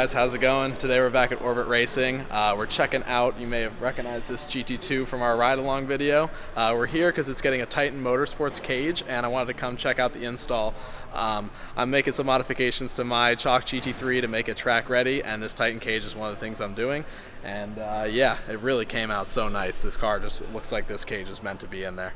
Guys, how's it going? Today we're back at Orbit Racing. We're checking out, you may have recognized this GT2 from our ride-along video. We're here because it's getting a Titan Motorsports cage, and I wanted to come check out the install. I'm making some modifications to my chalk GT3 to make it track ready, and this Titan cage is one of the things I'm doing. And yeah, it really came out so nice. This car just looks like this cage is meant to be in there.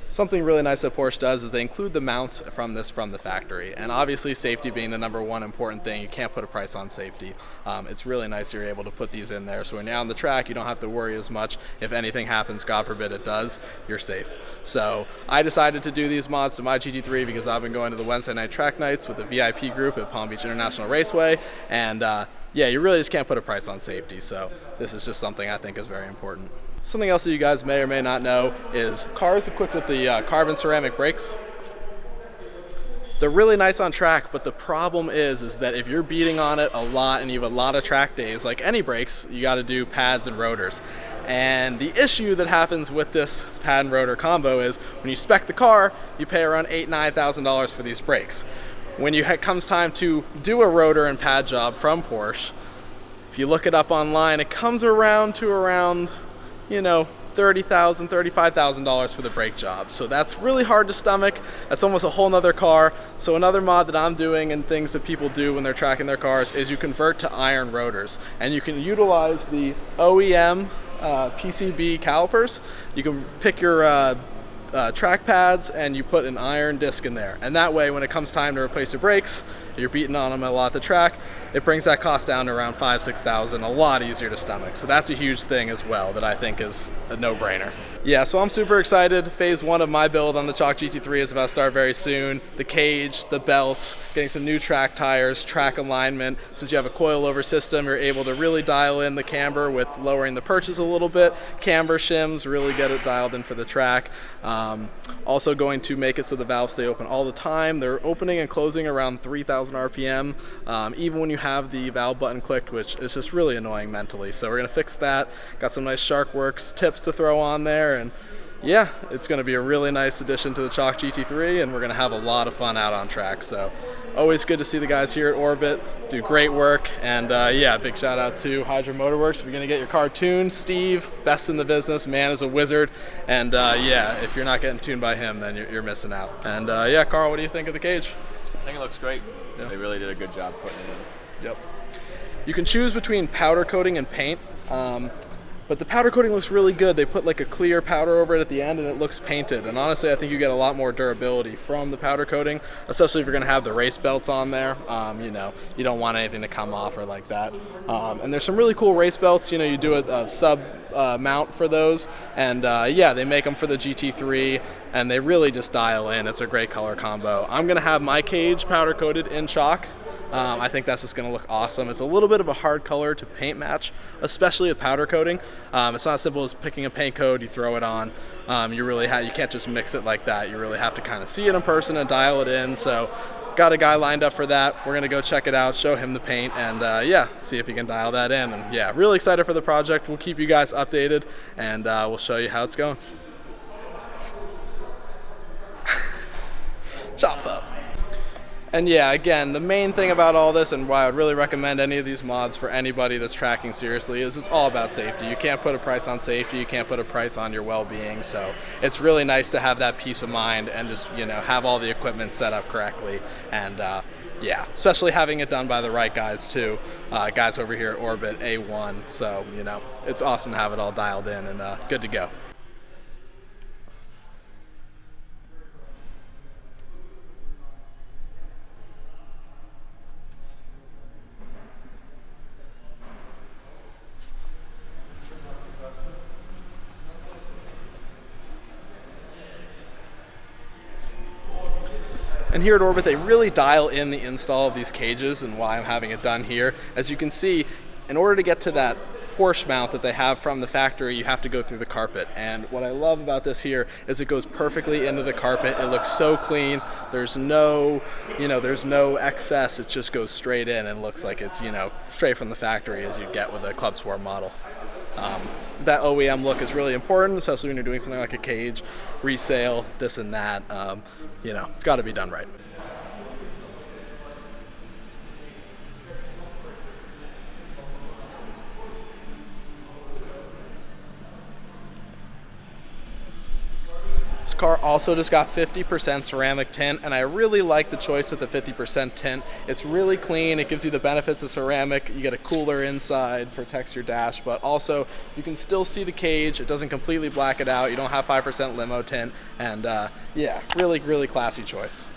Something really nice that Porsche does is they include the mounts from the factory, and obviously safety being the #1 important thing, you can't put a price on safety. It's really nice you're able to put these in there, so when you're on the track you don't have to worry as much. If anything happens, God forbid it does, you're safe. So I decided to do these mods to my GT3 because I've been going to the Wednesday night track nights with the VIP group at Palm Beach International Raceway, and yeah, you really just can't put a price on safety, so this is just something I think is very important. Something else that you guys may or may not know is cars equipped with the carbon ceramic brakes. They're really nice on track, but the problem is that if you're beating on it a lot and you have a lot of track days, like any brakes, you got to do pads and rotors. And the issue that happens with this pad and rotor combo is when you spec the car, you pay around $8,000 to $9,000 for these brakes. When it comes time to do a rotor and pad job from Porsche, if you look it up online, it comes around to you know, $30,000, $35,000 for the brake job. So that's really hard to stomach. That's almost a whole nother car. So another mod that I'm doing and things that people do when they're tracking their cars is you convert to iron rotors. And you can utilize the OEM PCB calipers. You can pick your track pads and you put an iron disc in there. And that way when it comes time to replace your brakes, you're beating on them a lot at the track, it brings that cost down to around $5,000 to $6,000, a lot easier to stomach. So that's a huge thing as well that I think is a no-brainer. Yeah, so I'm super excited. Phase 1 of my build on the chalk GT3 is about to start very soon. The cage, the belts, getting some new track tires, track alignment. Since you have a coilover system, you're able to really dial in the camber with lowering the perches a little bit. Camber shims, really get it dialed in for the track. Also going to make it so the valves stay open all the time. They're opening and closing around 3,000 RPM, even when you have the valve button clicked, which is just really annoying mentally. So we're gonna fix that. Got some nice SharkWorks tips to throw on there, and yeah, it's gonna be a really nice addition to the chalk GT3, and we're gonna have a lot of fun out on track. So always good to see the guys here at Orbit do great work, and yeah, big shout out to Hydramotorworks. If you're gonna get your car tuned, Steve, best in the business, man is a wizard, and yeah, if you're not getting tuned by him, then you're missing out. And yeah, Carl, what do you think of the cage? I think it looks great. Yeah. They really did a good job putting it in. Yep. You can choose between powder coating and paint, but the powder coating looks really good. They put like a clear powder over it at the end and it looks painted. And honestly, I think you get a lot more durability from the powder coating, especially if you're gonna have the race belts on there. You know, you don't want anything to come off or like that. And there's some really cool race belts. You know, you do a sub mount for those, and yeah, they make them for the GT3, and they really just dial in. It's a great color combo. I'm gonna have my cage powder coated in chalk. I think that's just going to look awesome. It's a little bit of a hard color to paint match, especially with powder coating. It's not as simple as picking a paint code, you throw it on. You can't just mix it like that. You really have to kind of see it in person and dial it in. So got a guy lined up for that. We're going to go check it out, show him the paint, and yeah, see if he can dial that in. And yeah, really excited for the project. We'll keep you guys updated, and we'll show you how it's going. Chop up. And yeah, again, the main thing about all this and why I would really recommend any of these mods for anybody that's tracking seriously is it's all about safety. You can't put a price on safety, you can't put a price on your well-being, so it's really nice to have that peace of mind and just, you know, have all the equipment set up correctly, and yeah, especially having it done by the right guys too. Guys over here at Orbit, A1, so, you know, it's awesome to have it all dialed in and good to go. And here at Orbit, they really dial in the install of these cages and why I'm having it done here. As you can see, in order to get to that Porsche mount that they have from the factory, you have to go through the carpet. And what I love about this here is it goes perfectly into the carpet. It looks so clean. There's no, there's no excess. It just goes straight in and looks like it's, straight from the factory as you get with a Club Sport model. That OEM look is really important, especially when you're doing something like a cage, resale, this and that. It's got to be done right. This car also just got 50% ceramic tint, and I really like the choice with the 50% tint. It's really clean. It gives you the benefits of ceramic. You get a cooler inside, protects your dash, but also you can still see the cage. It doesn't completely black it out. You don't have 5% limo tint, and yeah, really, really classy choice.